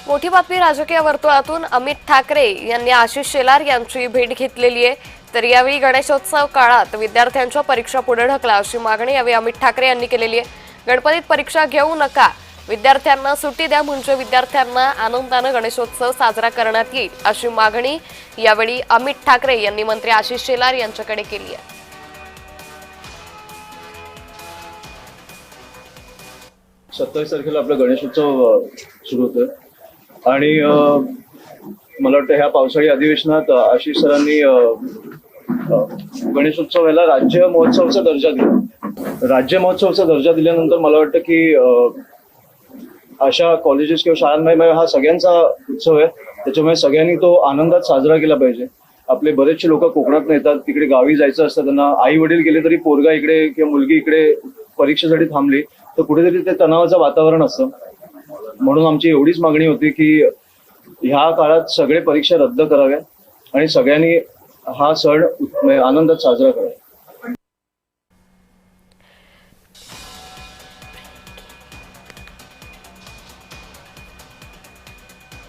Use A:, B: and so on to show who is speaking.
A: मोठी बातमी राजकीय वर्तुळातून अमित ठाकरे यांनी आशिष शेलार यांची भेट घेतलेली आहे। तर यावेळी गणेशोत्सव काळात विद्यार्थ्यांच्या परीक्षा पुढे ढकला अशी मागणी यावेळी अमित ठाकरे यांनी केलेली आहे। गणपतीत परीक्षा घेऊ नका, विद्यार्थ्यांना सुट्टी द्या म्हणजे विद्यार्थ्यांना आनंदाने गणेशोत्सव साजरा करण्यात येईल अशी मागणी यावेळी अमित ठाकरे यांनी मंत्री आशिष शेलार यांच्याकडे केली आहे।
B: 27 तारखेला आपला गणेशोत्सव सुरू होतोय आणि मला वाटतं ह्या पावसाळी अधिवेशनात आशिष सरांनी गणेशोत्सवाला राज्य महोत्सवाचा दर्जा दिला। राज्य महोत्सवाचा दर्जा दिल्यानंतर मला वाटतं की अशा कॉलेजेस किंवा शाळांमध्ये हा सगळ्यांचा उत्सव आहे, त्याच्यामुळे सगळ्यांनी तो आनंदात साजरा केला पाहिजे। आपले बरेचसे लोक कोकणात येतात, तिकडे गावी जायचं असतं त्यांना, आई वडील गेले तरी पोरगा इकडे किंवा मुलगी इकडे परीक्षेसाठी थांबली तर कुठेतरी ते तणावाचं वातावरण असतं। म्हणून आमची एवढीच मागणी होती की ह्या काळात सगळे परीक्षा रद्द कराव्या आणि सगळ्यांनी हा सण आनंदात साजरा करावा।